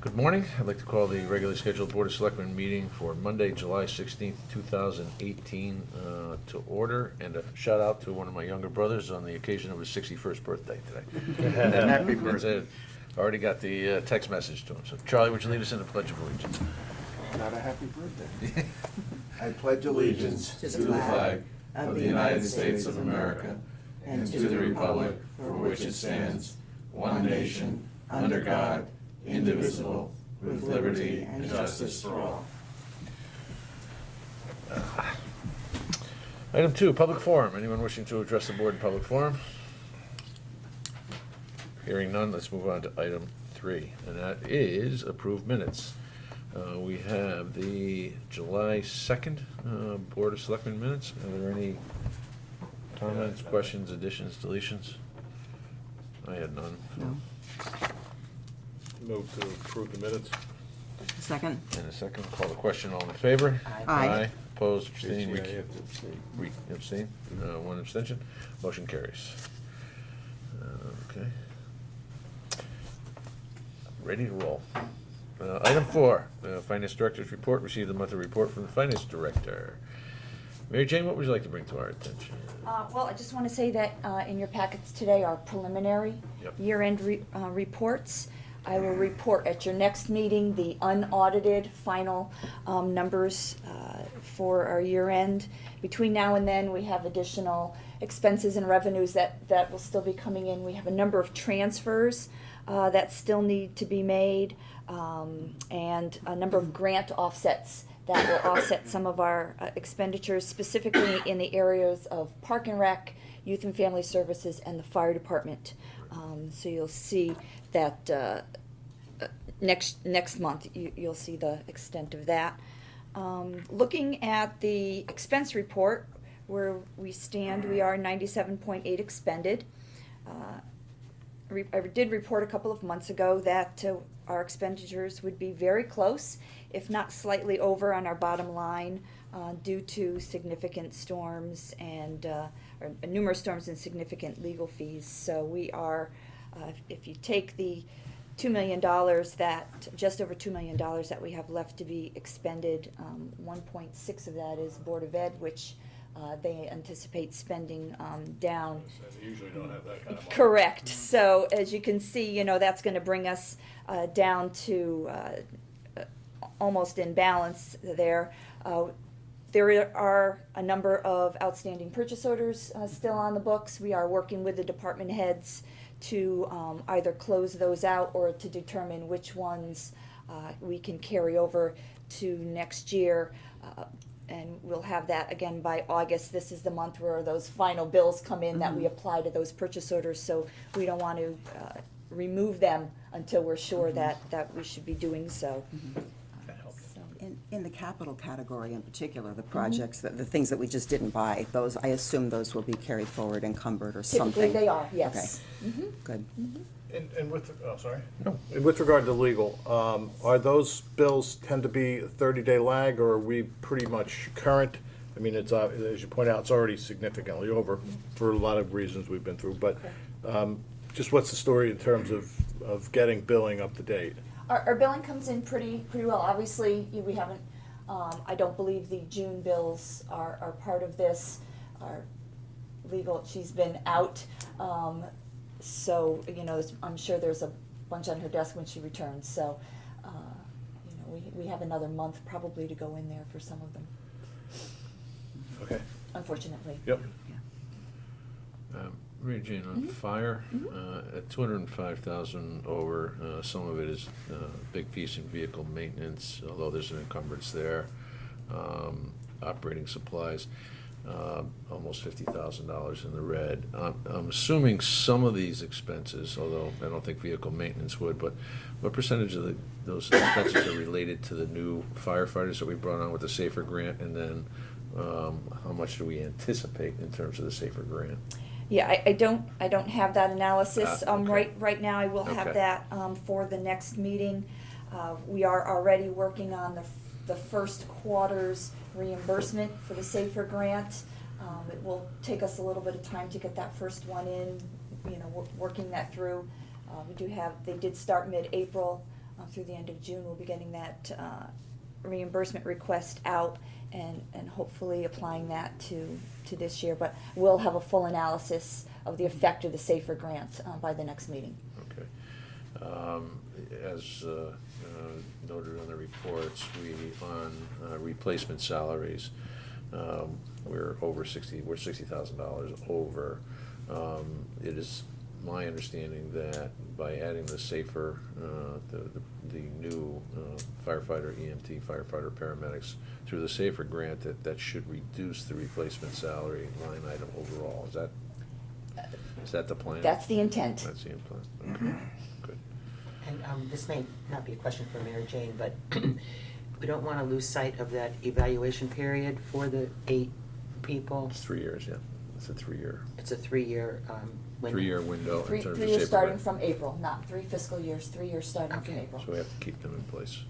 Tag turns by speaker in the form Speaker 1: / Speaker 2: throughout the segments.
Speaker 1: Good morning. I'd like to call the regularly scheduled Board of Selectmen meeting for Monday, July 16th, 2018 to order. And a shout out to one of my younger brothers on the occasion of his 61st birthday today.
Speaker 2: Happy
Speaker 1: That's it. Already got the text message to him. So Charlie, would you lead us in the Pledge of Allegiance?
Speaker 2: Not a happy birthday.
Speaker 3: I pledge allegiance to the flag of the United States of America and to the republic for which it stands, one nation, under God, indivisible, with liberty and justice for all.
Speaker 1: Item 2, public forum. Anyone wishing to address the board in public forum? Hearing none, let's move on to item 3, and that is approved minutes. We have the July 2nd Board of Selectmen minutes. Are there any comments, questions, additions, deletions? I had none.
Speaker 4: No.
Speaker 5: Move to approve the minutes.
Speaker 4: Second.
Speaker 1: In a second, call the question. All in favor?
Speaker 4: Aye.
Speaker 1: Opposed, abstained,
Speaker 5: I have to abstain.
Speaker 1: abstain, one abstention. Motion carries. Okay. Ready to roll. Item 4, the Finance Director's report. Received the monthly report from the Finance Director. Mary Jane, what would you like to bring to our attention?
Speaker 6: Well, I just want to say that in your packets today are preliminary
Speaker 1: Yep.
Speaker 6: year-end reports. I will report at your next meeting the unaudited final numbers for our year-end. Between now and then, we have additional expenses and revenues that will still be coming in. We have a number of transfers that still need to be made, and a number of grant offsets that will offset some of our expenditures, specifically in the areas of Park and Rec, Youth and Family Services, and the Fire Department. So you'll see that next month, you'll see the extent of that. Looking at the expense report, where we stand, we are 97.8 expended. I did report a couple of months ago that our expenditures would be very close, if not slightly over on our bottom line, due to significant storms and or numerous storms and significant legal fees. So we are, if you take the $2 million just over $2 million that we have left to be expended, 1.6 of that is Board of Ed, which they anticipate spending down.
Speaker 5: They usually don't have that kind of money.
Speaker 6: Correct. So as you can see, that's going to bring us down to almost in balance there. There are a number of outstanding purchase orders still on the books. We are working with the department heads to either close those out or to determine which ones we can carry over to next year. And we'll have that again by August. This is the month where those final bills come in that we apply to those purchase orders. So we don't want to remove them until we're sure that we should be doing so. So.
Speaker 4: In the capital category in particular, the projects, the things that we just didn't buy, those, I assume those will be carried forward encumbered or something?
Speaker 6: Typically they are, yes.
Speaker 4: Okay, good.
Speaker 5: And with, sorry? No. And with regard to legal, are those bills tend to be a 30-day lag, or are we pretty much current? I mean, it's, as you point out, it's already significantly over for a lot of reasons we've been through, but just what's the story in terms of getting billing up to date?
Speaker 6: Our billing comes in pretty well. Obviously, we haven't, I don't believe the June bills are part of this. Our legal, she's been out. So, I'm sure there's a bunch on her desk when she returns. So, we have another month probably to go in there for some of them,
Speaker 5: Okay.
Speaker 6: unfortunately.
Speaker 5: Yep.
Speaker 1: Mary Jane, on fire, at 205,000 over, some of it is a big piece in vehicle maintenance, although there's an encumbrance there. Operating supplies, almost $50,000 in the red. I'm assuming some of these expenses, although I don't think vehicle maintenance would, but what percentage of those expenses are related to the new firefighters that we brought on with the SAFER grant, and then how much do we anticipate in terms of the SAFER grant?
Speaker 6: Yeah, I don't have that analysis.
Speaker 1: Okay.
Speaker 6: Right now, I will have
Speaker 1: Okay.
Speaker 6: that for the next meeting. We are already working on the first quarter's reimbursement for the SAFER grant. It will take us a little bit of time to get that first one in, working that through. They did start mid-April. through the end of June, we'll be getting that reimbursement request out and hopefully applying that to this year. But we'll have a full analysis of the effect of the SAFER grant by the next meeting.
Speaker 1: Okay. As noted on the reports, on replacement salaries, we're $60,000 over. It is my understanding that by adding the SAFER, the new firefighter, EMT, firefighter, paramedics, through the SAFER grant, that should reduce the replacement salary line item overall. Is that the plan?
Speaker 6: That's the intent.
Speaker 1: That's the plan, okay, good.
Speaker 7: And this may not be a question for Mary Jane, but we don't want to lose sight of that evaluation period for the 8 people.
Speaker 1: It's 3 years, yeah. It's a 3-year.
Speaker 7: It's a 3-year window.
Speaker 1: 3-year window in
Speaker 6: Three
Speaker 1: terms of
Speaker 6: years
Speaker 1: SAFER
Speaker 6: starting
Speaker 1: grant.
Speaker 6: from April, not 3 fiscal years, 3 years starting from
Speaker 7: Okay.
Speaker 6: April.
Speaker 1: So we have to keep them in place.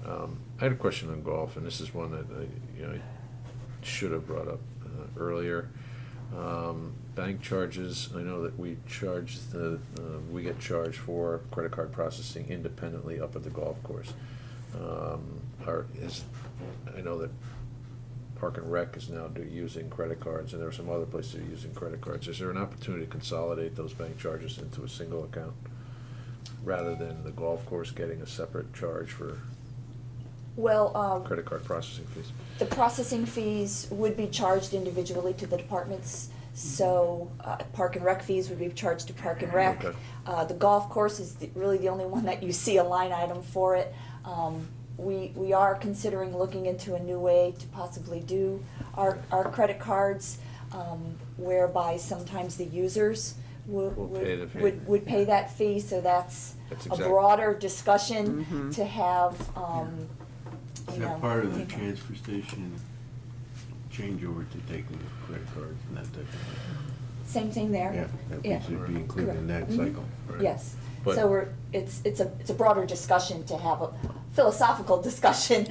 Speaker 1: I had a question on golf, and this is one that I should have brought up earlier. Bank charges, I know that we get charged for credit card processing independently up at the golf course. I know that Park and Rec is now using credit cards, and there are some other places that are using credit cards. Is there an opportunity to consolidate those bank charges into a single account, rather than the golf course getting a separate charge for
Speaker 6: Well,
Speaker 1: credit card processing fees?
Speaker 6: the processing fees would be charged individually to the departments. So Park and Rec fees would be charged to Park and Rec.
Speaker 1: Okay.
Speaker 6: The golf course is really the only one that you see a line item for it. We are considering looking into a new way to possibly do our credit cards, whereby sometimes the users
Speaker 1: pay the fee.
Speaker 6: would pay that fee. So that's
Speaker 1: That's
Speaker 6: a
Speaker 1: exact-
Speaker 6: broader discussion to have,
Speaker 2: Is
Speaker 6: you know.
Speaker 2: that part of the transfer station changeover to taking credit cards and that type of thing?
Speaker 6: Same thing there.
Speaker 2: Yeah, that
Speaker 6: Yeah.
Speaker 2: should be included in that
Speaker 6: Correct. Mhm.
Speaker 2: cycle.
Speaker 1: Right.
Speaker 6: Yes,
Speaker 1: But-
Speaker 6: so it's a broader discussion to have, a philosophical discussion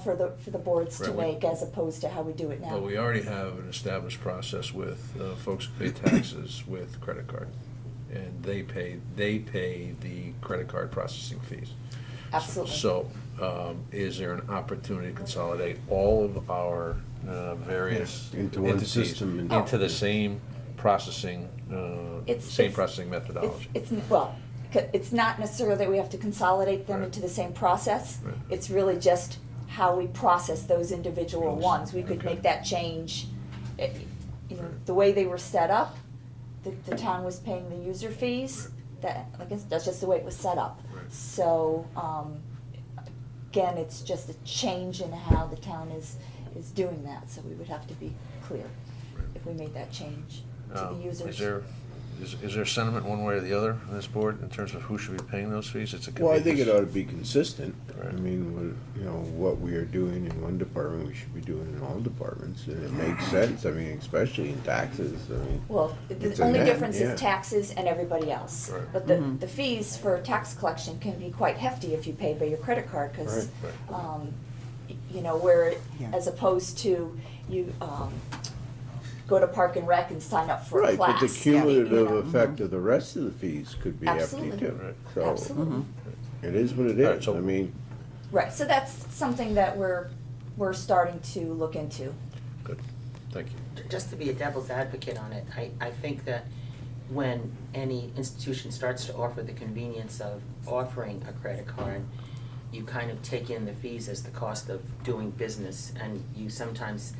Speaker 6: for the boards to
Speaker 1: Right, we-
Speaker 6: make, as opposed to how we do it now.
Speaker 1: Well, we already have an established process with folks who pay taxes with credit card, and they pay the credit card processing fees.
Speaker 6: Absolutely.
Speaker 1: So, is there an opportunity to consolidate all of our various
Speaker 2: Yes, into one
Speaker 1: entities
Speaker 2: system and-
Speaker 1: into the same processing,
Speaker 6: It's-
Speaker 1: processing methodology?
Speaker 6: It's not necessarily that we have to consolidate them
Speaker 1: Right.
Speaker 6: into the same process.
Speaker 1: Right.
Speaker 6: It's really just how we process those individual
Speaker 1: Those,
Speaker 6: ones. We could
Speaker 1: okay.
Speaker 6: make that change. You know,
Speaker 1: Right.
Speaker 6: the way they were set up, the town was paying the user fees. That, I guess, that's just the way it was set up.
Speaker 1: Right.
Speaker 6: So, again, it's just a change in how the town is doing that. So we would have to be clear
Speaker 1: Right.
Speaker 6: if we made that change to the users.
Speaker 1: Is there sentiment one way or the other on this board in terms of who should be paying those fees? It's a
Speaker 2: Well, I think it
Speaker 1: convenience.
Speaker 2: ought to be consistent. I
Speaker 1: Right.
Speaker 2: mean, what we are doing in one department, we should be doing in all departments, and it makes sense, I mean, especially in taxes, I mean.
Speaker 6: Well,
Speaker 2: It's
Speaker 6: the
Speaker 2: a
Speaker 6: only
Speaker 2: net,
Speaker 6: difference
Speaker 2: yeah.
Speaker 6: is taxes and everybody else.
Speaker 1: Right.
Speaker 6: But the fees for tax collection can be quite hefty if you pay by your credit card, because,
Speaker 1: Right,
Speaker 6: you know, where,
Speaker 4: Yeah.
Speaker 6: as opposed to you go to Park and Rec and sign up for a
Speaker 2: Right, but
Speaker 6: class.
Speaker 2: the cumulative
Speaker 6: you know.
Speaker 2: effect of the rest of the fees could be hefty
Speaker 6: Absolutely.
Speaker 2: too.
Speaker 1: Right.
Speaker 2: So,
Speaker 6: Absolutely.
Speaker 2: it is what it
Speaker 1: All right,
Speaker 2: is,
Speaker 1: so-
Speaker 2: I mean,
Speaker 6: Right, so that's something that we're starting to look into.
Speaker 1: Good, thank you.
Speaker 7: Just to be a devil's advocate on it, I think that when any institution starts to offer the convenience of offering a credit card, you kind of take in the fees as the cost of doing business, and you sometimes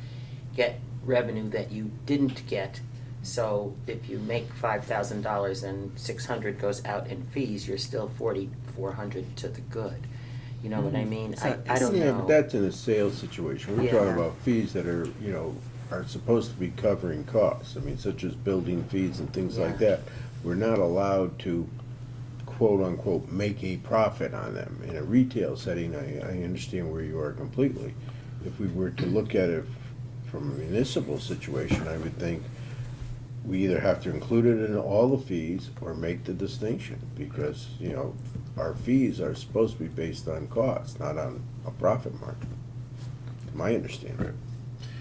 Speaker 7: get revenue that you didn't get. So if you make $5,000 and $600 goes out in fees, you're still $4,400 to the good. You know what I mean?
Speaker 4: So
Speaker 7: I don't know.
Speaker 2: yeah, but that's in a sales situation. We're
Speaker 7: Yeah.
Speaker 2: talking about fees that are, are supposed to be covering costs. I mean, such as building fees and things like
Speaker 7: Yeah.
Speaker 2: that. We're not allowed to quote-unquote make a profit on them. In a retail setting, I understand where you are completely. If we were to look at it from a municipal situation, I would think we either have to include it in all the fees or make the distinction, because, our fees are supposed to be based on cost, not on a profit margin. My understanding.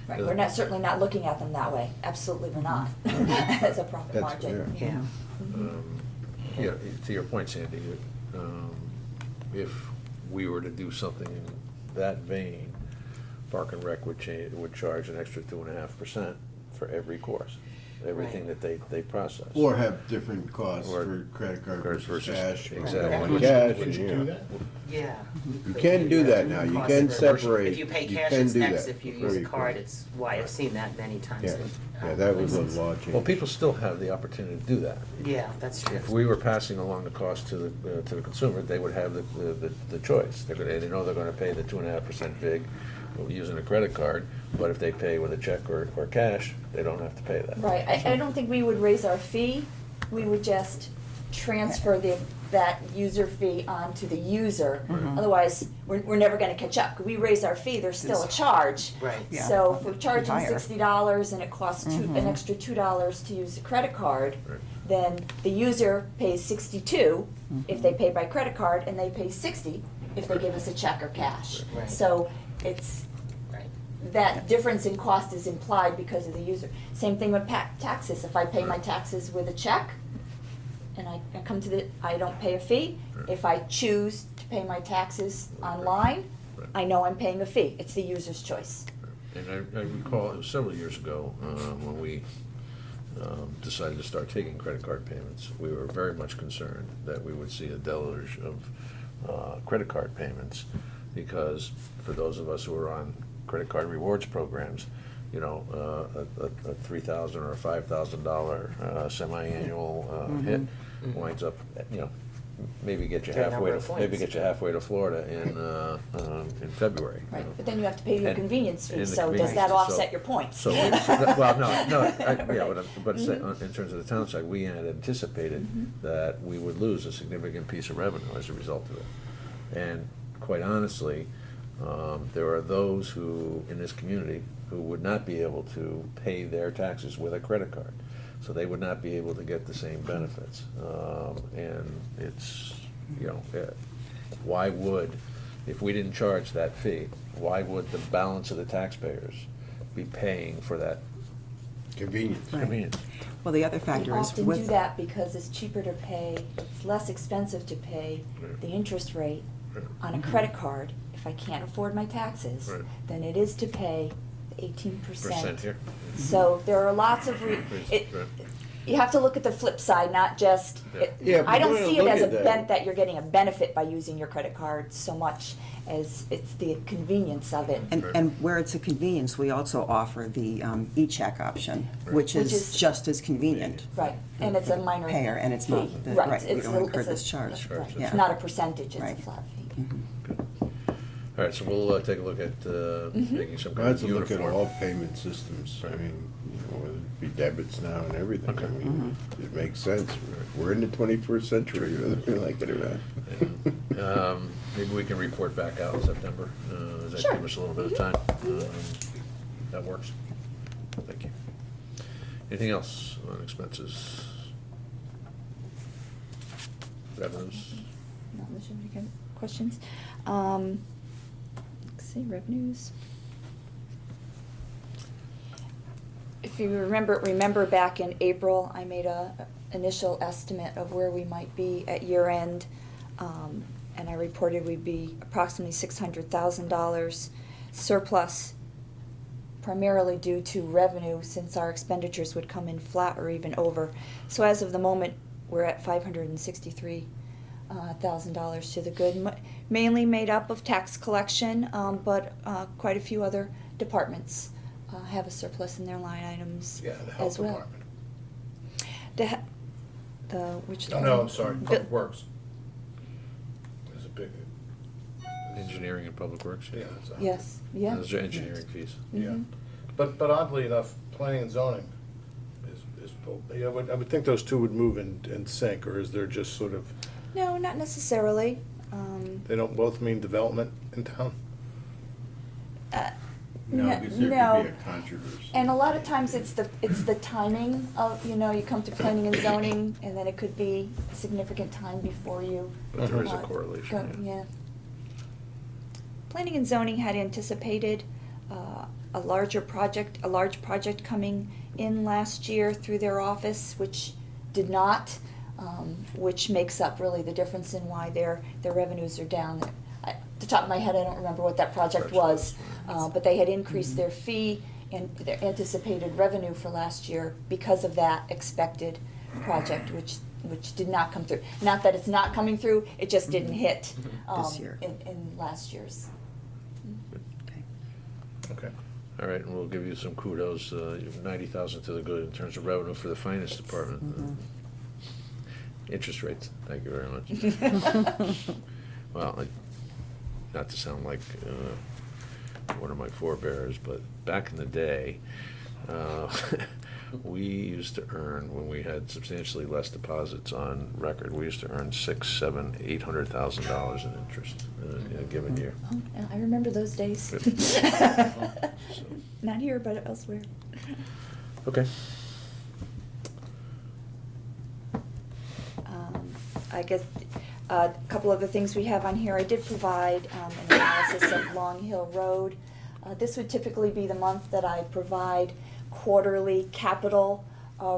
Speaker 6: Right, we're not, certainly not looking at them that way. Absolutely, we're not, as a profit
Speaker 2: That's
Speaker 6: margin.
Speaker 2: fair.
Speaker 7: Yeah.
Speaker 1: Yeah, to your point, Sandy, if we were to do something in that vein, Park and Rec would charge an extra 2.5% for every course, everything
Speaker 7: Right.
Speaker 1: that they process.
Speaker 2: Or have different costs
Speaker 1: Or
Speaker 2: for credit card
Speaker 1: cards
Speaker 2: versus
Speaker 1: versus-
Speaker 2: cash. or
Speaker 1: exactly.
Speaker 2: cash,
Speaker 3: Would you
Speaker 2: and,
Speaker 3: do that?
Speaker 7: Yeah.
Speaker 2: You can do that now, you
Speaker 7: Cost
Speaker 2: can
Speaker 7: per-
Speaker 2: separate.
Speaker 7: If you pay
Speaker 2: you
Speaker 7: cash,
Speaker 2: can
Speaker 7: it's
Speaker 2: do
Speaker 7: X,
Speaker 2: that
Speaker 7: if you use
Speaker 2: very
Speaker 7: a card,
Speaker 2: quick.
Speaker 7: it's Y. I've seen that many times.
Speaker 2: Yeah,
Speaker 7: in,
Speaker 2: yeah, that was a
Speaker 7: places.
Speaker 2: law change.
Speaker 1: Well, people still have the opportunity to do that.
Speaker 7: Yeah, that's true.
Speaker 1: If we were passing along the cost to the consumer, they would have the choice. They know they're gonna pay the 2.5% VIG using a credit card, but if they pay with a check or cash, they don't have to pay that.
Speaker 6: Right, I don't think we would raise our fee, we would just transfer that user fee onto the user. Otherwise, we're never gonna catch up. We raise our fee, there's still a charge.
Speaker 7: Right.
Speaker 4: Yeah.
Speaker 6: So if we're charging
Speaker 4: Higher.
Speaker 6: $60 and it costs an extra $2 to use a credit card,
Speaker 1: Right.
Speaker 6: then the user pays 62 if they pay by credit card, and they pay 60 if they give us a check or cash.
Speaker 7: Right.
Speaker 6: So it's,
Speaker 7: Right.
Speaker 6: that difference in cost is implied because of the user. Same thing with taxes. If I pay my taxes with a check and I come to I don't pay a fee. If I choose to pay my taxes online, I know I'm paying a fee. It's the user's choice.
Speaker 1: And I recall, it was several years ago, when we decided to start taking credit card payments, we were very much concerned that we would see a deluge of credit card payments, because for those of us who are on credit card rewards programs, you know, a $3,000 or a $5,000 semi-annual hit winds up, you know, maybe get you
Speaker 7: Fair
Speaker 1: halfway
Speaker 7: number
Speaker 1: to,
Speaker 7: of
Speaker 1: maybe
Speaker 7: points.
Speaker 1: get you halfway to Florida in February. you
Speaker 6: Right,
Speaker 1: know.
Speaker 6: but then you have to pay your
Speaker 1: And-
Speaker 6: convenience fee,
Speaker 1: and the
Speaker 6: so does
Speaker 1: convenience
Speaker 6: that
Speaker 1: fee,
Speaker 6: offset
Speaker 1: so-
Speaker 6: your points?
Speaker 1: So, well, no, yeah, but in terms of the town side, we had anticipated that we would lose a significant piece of revenue as a result of it. And quite honestly, there are those who, in this community, who would not be able to pay their taxes with a credit card. So they would not be able to get the same benefits. And it's, you know, why would, if we didn't charge that fee, why would the balance of the taxpayers be paying for that
Speaker 2: Convenience.
Speaker 4: Right.
Speaker 1: convenience?
Speaker 4: Well, the other
Speaker 6: We
Speaker 4: factor is
Speaker 6: often do
Speaker 4: with,
Speaker 6: that because it's cheaper to pay, it's less expensive to pay
Speaker 1: Right.
Speaker 6: the interest rate
Speaker 1: Right.
Speaker 6: on a credit card if I can't afford my taxes
Speaker 1: Right.
Speaker 6: than it is to pay the 18%.
Speaker 1: Percent here?
Speaker 6: So there are lots of,
Speaker 1: Right.
Speaker 6: you have to look at the flip side, not just,
Speaker 1: Yeah.
Speaker 2: Yeah,
Speaker 6: I
Speaker 2: but
Speaker 6: don't
Speaker 2: we're
Speaker 6: see it
Speaker 2: gonna
Speaker 6: as a
Speaker 2: look at that.
Speaker 6: you're getting a benefit by using your credit card so much as it's the convenience of it.
Speaker 4: and where it's a convenience, we also offer the e-check option,
Speaker 1: Right.
Speaker 4: which
Speaker 6: Which
Speaker 4: is
Speaker 6: is-
Speaker 4: just as convenient.
Speaker 6: Right, and it's a minor fee.
Speaker 4: Payer, and it's not the-
Speaker 6: Right,
Speaker 4: right, we
Speaker 6: it's
Speaker 4: don't
Speaker 6: a-
Speaker 4: incur
Speaker 6: it's a-
Speaker 4: this charge.
Speaker 6: right,
Speaker 1: Yeah.
Speaker 6: It's not a percentage, it's a
Speaker 4: Right.
Speaker 6: flat fee.
Speaker 1: All right, so we'll take a look at making some kind
Speaker 2: Let's
Speaker 1: of
Speaker 2: look at
Speaker 1: uniform.
Speaker 2: all payment systems, I
Speaker 1: Right.
Speaker 2: mean, you know, whether it be debits now and everything, I
Speaker 1: Okay.
Speaker 2: mean, it makes sense. We're in the 21st century, whether we like it or not.
Speaker 1: Maybe we can report back out in September. Does that
Speaker 6: Sure.
Speaker 1: give us a little bit of time? That works. Thank you. Anything else on expenses? Revenues?
Speaker 6: No, there shouldn't be any questions. Let's see, revenues. If you remember back in April, I made a initial estimate of where we might be at year end. And I reported we'd be approximately $600,000 surplus, primarily due to revenue, since our expenditures would come in flat or even over. So as of the moment, we're at $563,000 to the good, mainly made up of tax collection, but quite a few other departments have a surplus in their line items
Speaker 5: Yeah, the
Speaker 6: as
Speaker 5: health
Speaker 6: well.
Speaker 5: department.
Speaker 6: Which?
Speaker 5: No, I'm sorry,
Speaker 6: Bu-
Speaker 5: Public Works. There's a big,
Speaker 1: Engineering and Public Works?
Speaker 5: yeah, it's a-
Speaker 6: Yes, yeah.
Speaker 1: Those are engineering fees.
Speaker 5: Yeah,
Speaker 6: Mhm.
Speaker 5: but oddly enough, planning and zoning is, yeah, I would think those two would move in sync, or is there just sort of,
Speaker 6: No, not necessarily.
Speaker 5: they don't both mean development in town?
Speaker 2: No,
Speaker 6: No,
Speaker 2: because there
Speaker 6: no.
Speaker 2: could be a controversy.
Speaker 6: And a lot of times it's the timing of, you know, you come to planning and zoning, and then it could be a sigsignificant time before you.
Speaker 1: But there is a
Speaker 6: uh,
Speaker 1: correlation,
Speaker 6: go- Yeah. Planning and zoning had anticipated a large project coming in last year through their office, which did not. which makes up really the difference in why their revenues are down. At the top of my head, I don't remember what that project was, but they had increased their fee and their anticipated revenue for last year because of that expected project, which did not come through. Not that it's not coming through, it just didn't hit
Speaker 4: This year.
Speaker 6: in last year's.
Speaker 4: Okay.
Speaker 5: Okay.
Speaker 1: All right, and we'll give you some kudos, 90,000 to the good in terms of revenue for the finance department. Interest rates, thank you very much. Well, not to sound like one of my forebears, but back in the day, we used to earn, when we had substantially less deposits on record, we used to earn $600,000, $700,000, $800,000 in interest in a given year.
Speaker 6: Oh, yeah, I remember those days.
Speaker 1: So,
Speaker 6: Not here, but elsewhere.
Speaker 1: okay.
Speaker 6: I guess a couple of the things we have on here, I did provide an analysis of Long Hill Road. This would typically be the month that I provide quarterly capital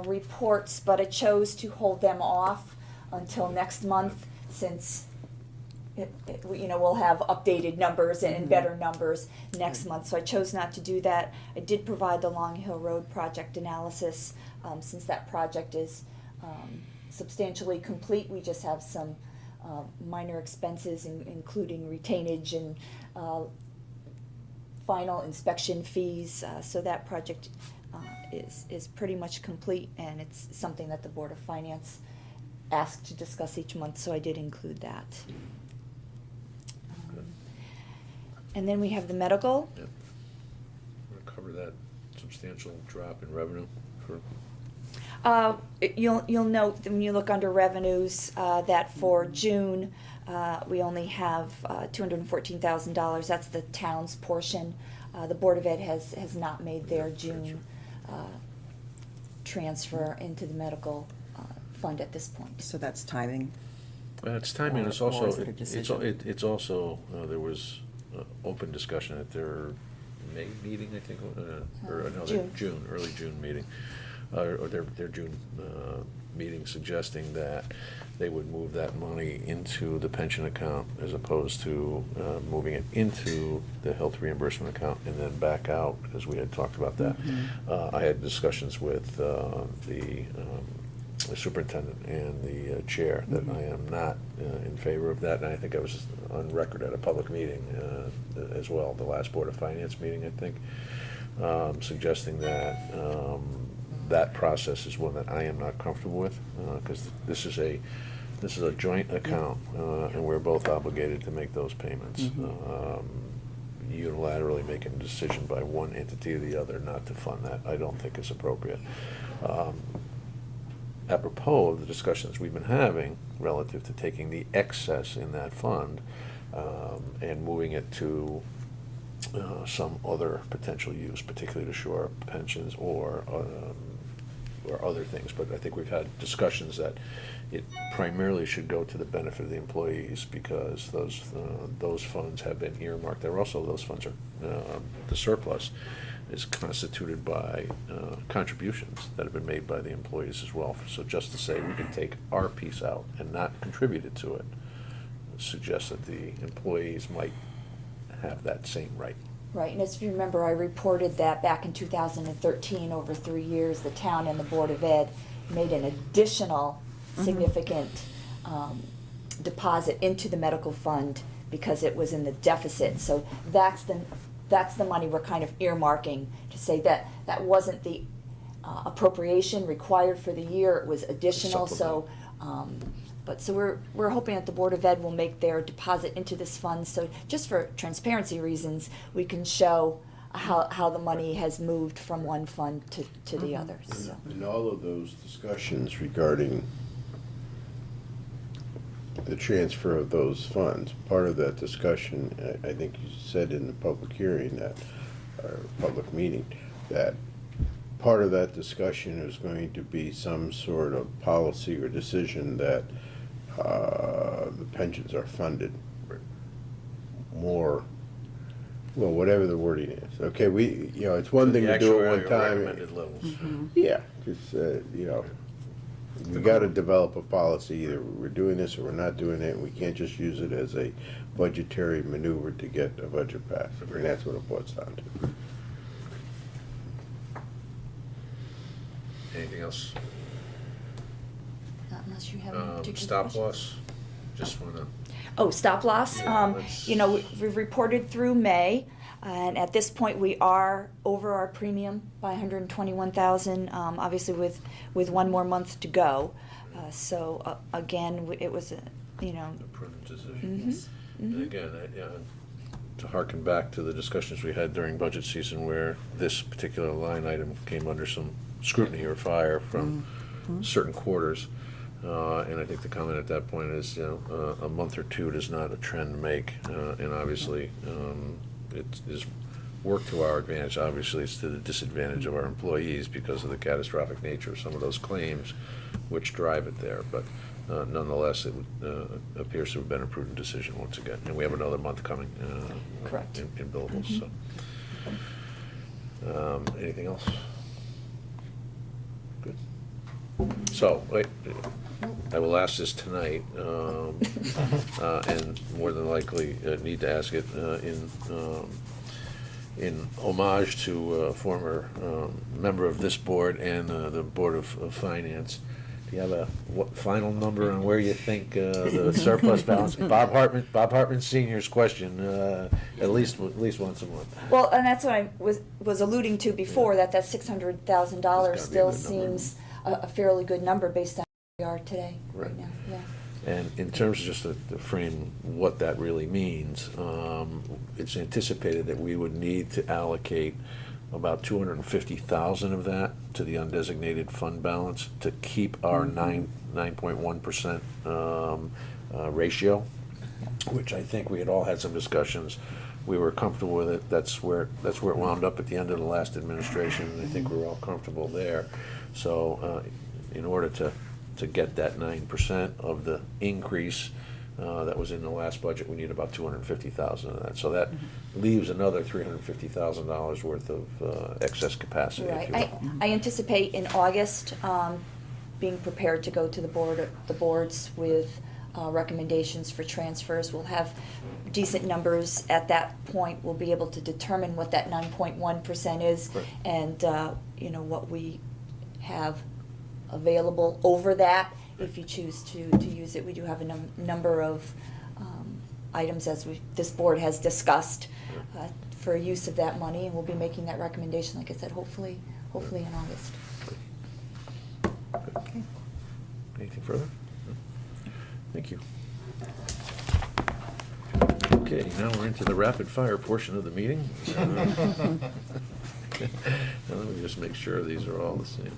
Speaker 6: reports, but I chose to hold them off until next month since we'll have updated numbers and better numbers next month. So I chose not to do that. I did provide the Long Hill Road project analysis since that project is substantially complete. We just have some minor expenses, including retainage and final inspection fees. So that project is pretty much complete, and it's something that the Board of Finance asked to discuss each month, so I did include that. And then we have the medical.
Speaker 1: Yep. Want to cover that substantial drop in revenue for?
Speaker 6: You'll note that when you look under revenues, that for June, we only have $214,000. That's the town's portion. The Board of Ed has not made their June transfer into the medical fund at this point.
Speaker 4: So that's timing.
Speaker 1: It's timing, it's
Speaker 4: Or
Speaker 1: also,
Speaker 4: is it a decision?
Speaker 1: it's also, there was open discussion at their May meeting, I think, or no, their
Speaker 6: June.
Speaker 1: early June meeting, or their June meeting suggesting that they would move that money into the pension account as opposed to moving it into the health reimbursement account and then back out, as we had talked about that. I had discussions with the superintendent and the chair that I am not in favor of that, and I think I was on record at a public meeting as well, the last Board of Finance meeting, I think, suggesting that that process is one that I am not comfortable with, because this is a joint account, and we're both obligated to make those payments. Unilaterally making a decision by one entity or the other not to fund that, I don't think is appropriate. Apropos of the discussions we've been having relative to taking the excess in that fund and moving it to some other potential use, particularly to shore up pensions or other things. But I think we've had discussions that it primarily should go to the benefit of the employees, because those funds have been earmarked. Those funds are the surplus is constituted by contributions that have been made by the employees as well. So just to say we can take our piece out and not contribute it to it suggests that the employees might have that same right.
Speaker 6: Right, and as you remember, I reported that back in 2013, over 3 years, the town and the Board of Ed made an additional significant deposit into the medical fund because it was in the deficit. So that's the money we're kind of earmarking to say that that wasn't the appropriation required for the year, it was additional. So, so we're hoping that the Board of Ed will make their deposit into this fund. So just for transparency reasons, we can show how the money has moved from one fund to the other. So.
Speaker 2: In all of those discussions regarding the transfer of those funds, part of that discussion, I think you said in the public hearing that, or public meeting, that part of that discussion is going to be some sort of policy or decision that the pensions are funded more, well, whatever the wording is. Okay, it's one thing to do it one
Speaker 1: The
Speaker 2: time.
Speaker 1: recommended levels.
Speaker 2: Yeah, because, We gotta develop a policy, either we're doing this or we're not doing it, and we can't just use it as a budgetary maneuver to get a budget passed, and that's what it boils down to.
Speaker 1: Anything else?
Speaker 6: Not unless you have any particular
Speaker 1: Stop
Speaker 6: questions.
Speaker 1: loss, just wanna,
Speaker 6: Oh, stop loss.
Speaker 1: Yeah, let's-
Speaker 6: You know, we've reported through May, and at this point, we are over our premium by 121,000, obviously with one more month to go. So, again, it was, you know,
Speaker 1: a prudent decision.
Speaker 6: mhm,
Speaker 1: And
Speaker 6: mhm.
Speaker 1: again, to harken back to the discussions we had during budget season where this particular line item came under some scrutiny or fire from certain quarters. And I think the comment at that point is, a month or two does not a trend make. And obviously, it is work to our advantage. Obviously, it's to the disadvantage of our employees because of the catastrophic nature of some of those claims which drive it there. But nonetheless, it appears to have been a prudent decision once again. And we have another month coming.
Speaker 6: Correct.
Speaker 1: In billables, so. Anything else? Good. So, wait, I will ask this tonight, and more than likely need to ask it in homage to a former member of this board and the Board of Finance. Do you have a final number on where you think the surplus balance? Bob Hartman Senior's question, at least once a month.
Speaker 6: Well, and that's what I was alluding to before, that $600,000
Speaker 1: It's gotta be a
Speaker 6: still
Speaker 1: good number.
Speaker 6: seems a fairly good number based on where we are today,
Speaker 1: Right.
Speaker 6: right now, yeah.
Speaker 1: And in terms of just to frame what that really means, it's anticipated that we would need to allocate about 250,000 of that to the undesignated fund balance to keep our 9.1% ratio, which I think we had all had some discussions. We were comfortable with it. That's where it wound up at the end of the last administration, and I think we're all comfortable there. So, in order to get that 9% of the increase that was in the last budget, we need about 250,000 of that. So that leaves another $350,000 worth of excess capacity, if
Speaker 6: Right,
Speaker 1: you will.
Speaker 6: I anticipate in August, being prepared to go to the boards with recommendations for transfers. We'll have decent numbers at that point. We'll be able to determine what that 9.1% is
Speaker 1: Right.
Speaker 6: and, you know, what we have available over that if you choose to use it. We do have a number of items, as this board has discussed, for use of that money, and we'll be making that recommendation, like I said, hopefully in August.
Speaker 1: Good. Anything further? No? Thank you. Okay, now we're into the rapid fire portion of the meeting. Now, let me just make sure these are all the same.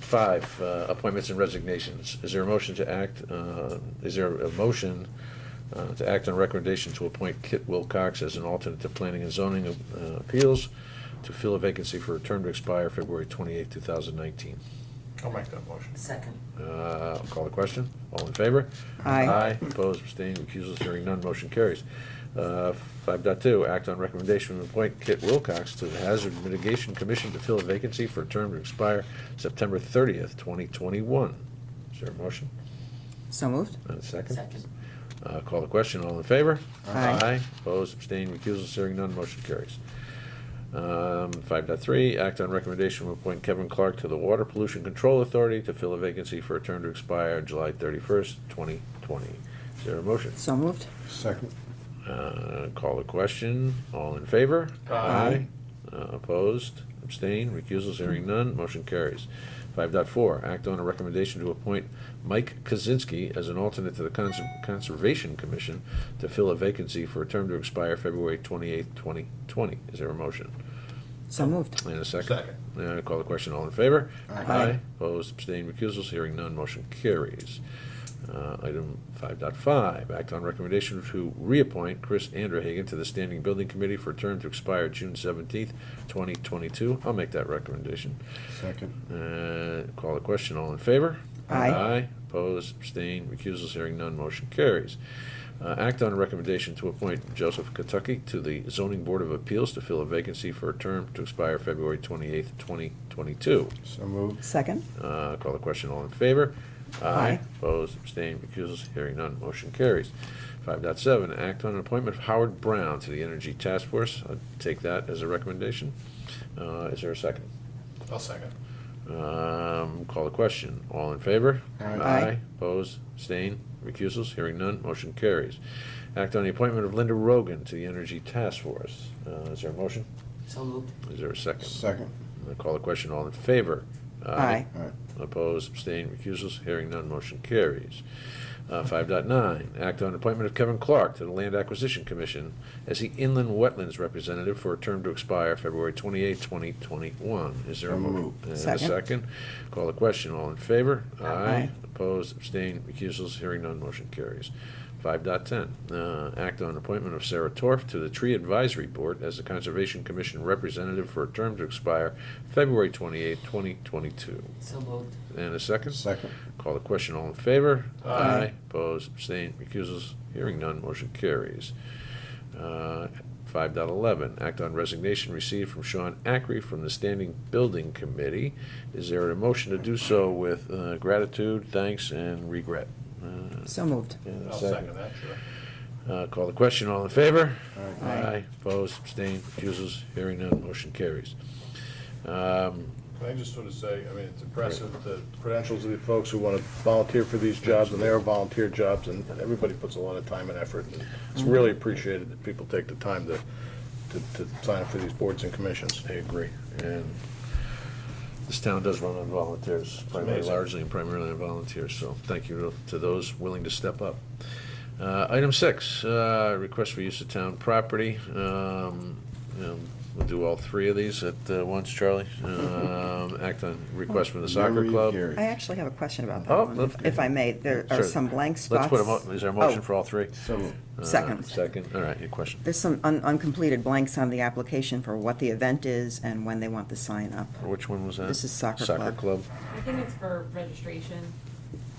Speaker 1: 5, appointments and resignations. Is there a motion to act on recommendation to appoint Kit Wilcox as an alternate to Planning and Zoning Appeals to fill a vacancy for a term to expire February 28, 2019?
Speaker 5: I'll make that motion.
Speaker 7: Second.
Speaker 1: I'll call the question. All in favor?
Speaker 4: Aye.
Speaker 1: Aye. Opposed, abstained, recusals, hearing none, motion carries. 5.2, act on recommendation to appoint Kit Wilcox to the Hazard Mitigation Commission to fill a vacancy for a term to expire September 30th, 2021. Is there a motion?
Speaker 4: So moved?
Speaker 1: And a second?
Speaker 7: Second.
Speaker 1: Call the question. All in favor?
Speaker 4: Aye.
Speaker 1: Opposed, abstained, recusals, hearing none, motion carries. 5.3, act on recommendation to appoint Kevin Clark to the Water Pollution Control Authority to fill a vacancy for a term to expire July 31st, 2020. Is there a motion?
Speaker 4: So moved?
Speaker 2: Second.
Speaker 1: Call the question. All in favor?
Speaker 5: Aye.
Speaker 1: Opposed, abstained, recusals, hearing none, motion carries. 5.4, act on a recommendation to appoint Mike Kaczynski as an alternate to the Conservation Commission to fill a vacancy for a term to expire February 28th, 2020. Is there a motion?
Speaker 4: So moved?
Speaker 1: And a second?
Speaker 5: Second.
Speaker 1: Call the question. All in favor?
Speaker 4: Aye.
Speaker 1: Opposed, abstained, recusals, hearing none, motion carries. Item 5.5, act on recommendation to reappoint Chris Andrehagen to the Standing Building Committee for a term to expire June 17th, 2022. I'll make that recommendation.
Speaker 2: Second.
Speaker 1: Call the question. All in favor?
Speaker 4: Aye.
Speaker 1: Opposed, abstained, recusals, hearing none, motion carries. Act on a recommendation to appoint Joseph Kentucky to the Zoning Board of Appeals to fill a vacancy for a term to expire February 28th, 2022.
Speaker 2: So moved.
Speaker 4: Second?
Speaker 1: Call the question, all in favor?
Speaker 4: Aye.
Speaker 1: Opposed, abstained, recusals, hearing none, motion carries. 5.7, act on an appointment of Howard Brown to the Energy Task Force. I'd take that as a recommendation. Is there a second?
Speaker 5: I'll second.
Speaker 1: Call the question, all in favor?
Speaker 4: Aye.
Speaker 1: Opposed, abstained, recusals, hearing none, motion carries. Act on the appointment of Linda Rogan to the Energy Task Force. Is there a motion?
Speaker 7: So moved.
Speaker 1: Is there a second?
Speaker 2: Second.
Speaker 1: Call the question, all in favor?
Speaker 4: Aye.
Speaker 2: Aye.
Speaker 1: Opposed, abstained, recusals, hearing none, motion carries. 5.9, act on appointment of Kevin Clark to the Land Acquisition Commission as the Inland Wetlands Representative for a term to expire February 28, 2021. Is there a
Speaker 2: So
Speaker 1: move?
Speaker 2: moved.
Speaker 1: And a
Speaker 4: Second.
Speaker 1: second? Call the question, all in favor?
Speaker 4: Aye.
Speaker 1: Opposed, abstained, recusals, hearing none, motion carries. 5.10, act on appointment of Sarah Torf to the Tree Advisory Board as the Conservation Commission Representative for a term to expire February 28, 2022.
Speaker 7: So moved.
Speaker 1: And a second?
Speaker 2: Second.
Speaker 1: Call the question, all in favor?
Speaker 4: Aye.
Speaker 1: Opposed, abstained, recusals, hearing none, motion carries. 5.11, act on resignation received from Sean Ackrey from the Standing Building Committee. Is there a motion to do so with gratitude, thanks, and regret?
Speaker 4: So moved.
Speaker 1: And a
Speaker 5: I'll second that, sure.
Speaker 1: Call the question, all in favor?
Speaker 4: Aye.
Speaker 1: Opposed, abstained, recusals, hearing none, motion carries.
Speaker 5: Can I just sort of say, I mean, it's impressive, the credentials of the folks who want to volunteer for these jobs, and they are volunteer jobs, and everybody puts a lot of time and effort. And it's really appreciated that people take the time to sign up for these boards and commissions.
Speaker 1: I agree. And this town does run on volunteers, primarily,
Speaker 5: amazing.
Speaker 1: largely and primarily on volunteers, so thank you to those willing to step up. Item 6, request for use of town property. We'll do all three of these at once, Charlie. Act on request from the soccer
Speaker 2: Memory
Speaker 1: club.
Speaker 2: carried.
Speaker 4: I actually have a question about
Speaker 1: Oh,
Speaker 4: that one,
Speaker 1: let's-
Speaker 4: if I may. There are
Speaker 1: Sure.
Speaker 4: some blank spots.
Speaker 1: Let's put is there a motion
Speaker 4: Oh.
Speaker 1: for all three?
Speaker 2: So moved.
Speaker 4: Second.
Speaker 1: Second, all right, any question?
Speaker 4: There's some uncompleted blanks on the application for what the event is and when they want the sign up.
Speaker 1: Which one was that?
Speaker 4: This is soccer
Speaker 1: Soccer
Speaker 4: club.
Speaker 1: club.
Speaker 8: I think it's for registration,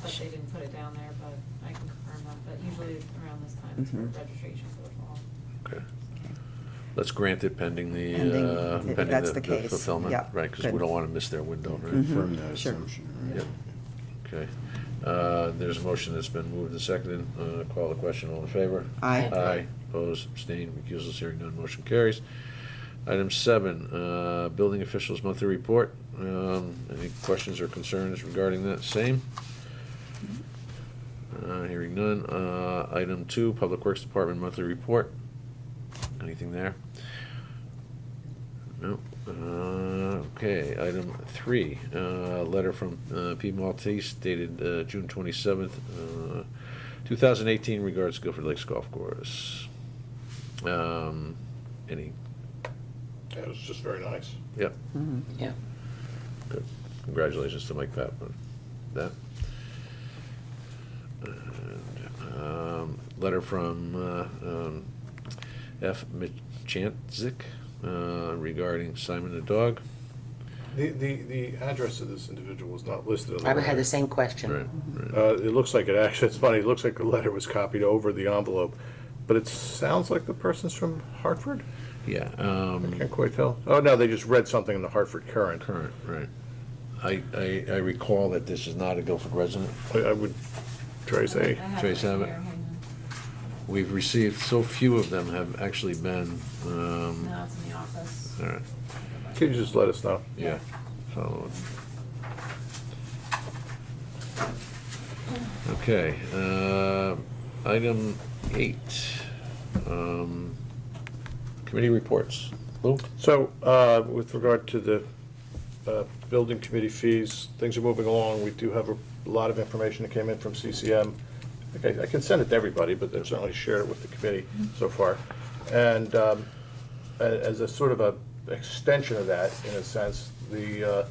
Speaker 8: but they didn't put it down there, but I can confirm that, but usually around this time it's for
Speaker 4: Mhm.
Speaker 8: registration for the fall.
Speaker 1: Okay. Let's grant it pending the,
Speaker 4: Pending, if
Speaker 1: pending
Speaker 4: that's
Speaker 1: the
Speaker 4: the case.
Speaker 1: fulfillment,
Speaker 4: Yeah,
Speaker 1: right, because we
Speaker 4: good.
Speaker 1: don't want to miss their window, right?
Speaker 2: Confirm that
Speaker 4: Sure.
Speaker 2: assumption. right?
Speaker 1: Yep. Okay. There's a motion that's been moved and seconded. Call the question, all in favor?
Speaker 4: Aye.
Speaker 1: Aye. Opposed, abstained, recusals, hearing none, motion carries. Item 7, building officials monthly report. Any questions or concerns regarding that? Same? Hearing none. Item 2, Public Works Department monthly report. Anything there? No. Okay, item 3, letter from P. Maltese dated June 27th, 2018, regards Guilford Lakes Golf Course. Any?
Speaker 5: Yeah, it was just very nice.
Speaker 1: Yep,
Speaker 4: Mhm.
Speaker 7: Yeah.
Speaker 1: good. Congratulations to Mike Papp on that. And, letter from F. Michanzik regarding Simon the dog.
Speaker 5: The address of this individual was not listed on the
Speaker 7: I
Speaker 5: letter.
Speaker 7: had the same question.
Speaker 1: Right.
Speaker 5: It looks like it actually, it's funny, it looks like the letter was copied over the envelope, but it sounds like the person's from Hartford?
Speaker 1: Yeah,
Speaker 5: I can't quite tell. Oh, no, they just read something in the Hartford Current.
Speaker 1: current, right. I recall that this is not a Guilford resident.
Speaker 5: I would, Trace,
Speaker 8: I
Speaker 5: hey,
Speaker 8: have
Speaker 1: Trace
Speaker 8: it
Speaker 1: have it?
Speaker 8: here, hang
Speaker 1: We've received, so few of them have actually been,
Speaker 8: on. No, it's in the office.
Speaker 1: all right,
Speaker 5: can you just let us know?
Speaker 1: yeah. Follow it. Okay, item 8, committee reports. Lou?
Speaker 5: So, with regard to the building committee fees, things are moving along. We do have a lot of information that came in from CCM. Okay, I can send it to everybody, but they've certainly shared it with the committee so far. And as a sort of a extension of that, in a sense, the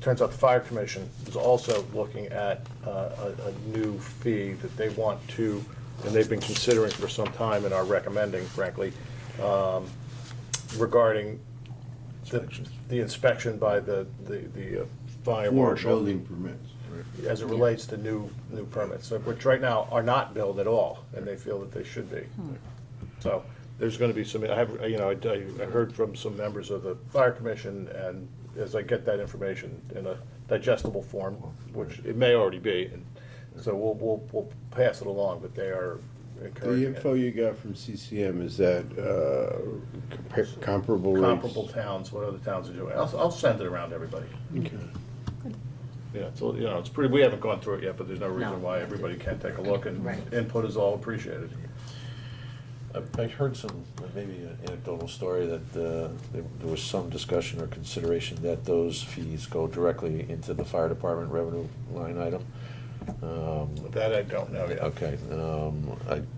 Speaker 5: turns out the fire commission is also looking at a new fee that they want to, and they've been considering for some time and are recommending, frankly, regarding the inspection by the fire
Speaker 2: For
Speaker 5: marshal.
Speaker 2: building permits.
Speaker 5: as it relates to new permits, so, which right now are not billed at all, and they feel that they should be. So there's gonna be some, I heard from some members of the fire commission, and as I get that information in a digestible form, which it may already be, and so we'll pass it along, but they are
Speaker 2: The
Speaker 5: encouraging it.
Speaker 2: info you got from CCM, is that comparable rates?
Speaker 5: Comparable towns, what other towns are doing. I'll send it around to everybody.
Speaker 2: Okay.
Speaker 5: Yeah, so, it's pretty, we haven't gone through it yet, but there's no
Speaker 7: No.
Speaker 5: reason why everybody can't take a look, and
Speaker 7: Right.
Speaker 5: input is all appreciated.
Speaker 1: I heard some, maybe an anecdotal story that there was some discussion or consideration that those fees go directly into the fire department revenue line item.
Speaker 5: That I don't know yet.
Speaker 1: Okay,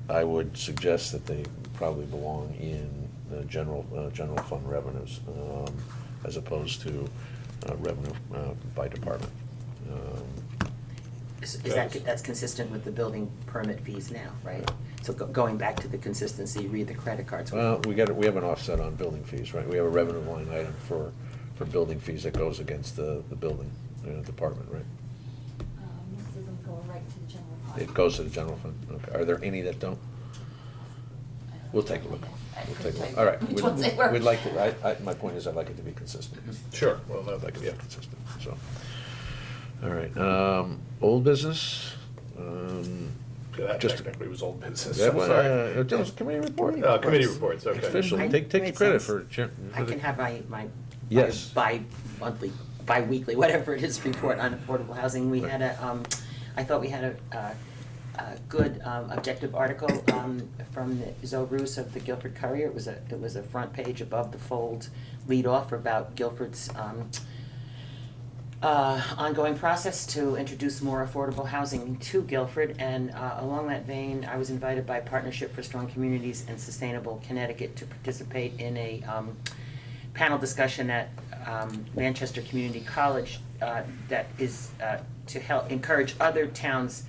Speaker 1: I would suggest that they probably belong in the general fund revenues, as opposed to revenue by department.
Speaker 7: That's consistent with the building permit fees now, right? So going back to the consistency, read the credit cards.
Speaker 1: Well, we have an offset on building fees, right? We have a revenue line item for building fees that goes against the building department, right?
Speaker 8: Most of them go right to the general fund.
Speaker 1: It goes to the general fund. Okay. Are there any that don't? We'll take a look. We'll take a look. All right.
Speaker 8: Which ones they were.
Speaker 1: We'd like to, my point is I'd like it to be consistent.
Speaker 5: Sure, well,
Speaker 1: I'd like it to be consistent, so. All right, old business.
Speaker 5: that
Speaker 1: Just-
Speaker 5: technically was old business,
Speaker 1: That
Speaker 5: I'm
Speaker 1: was,
Speaker 5: sorry.
Speaker 1: it was a committee report.
Speaker 5: Committee reports, okay.
Speaker 1: Official,
Speaker 7: I-
Speaker 1: take the
Speaker 4: Made
Speaker 1: credit
Speaker 4: sense.
Speaker 7: I can have my
Speaker 1: Yes.
Speaker 7: bi-monthly, bi-weekly, whatever it is, report on affordable housing. We had I thought we had a good objective article from the Zoe Roos of the Guilford Courier. It was a front page above the fold lead off about Guilford's ongoing process to introduce more affordable housing to Guilford. And along that vein, I was invited by Partnership for Strong Communities and Sustainable Connecticut to participate in a panel discussion at Manchester Community College that is to help encourage other towns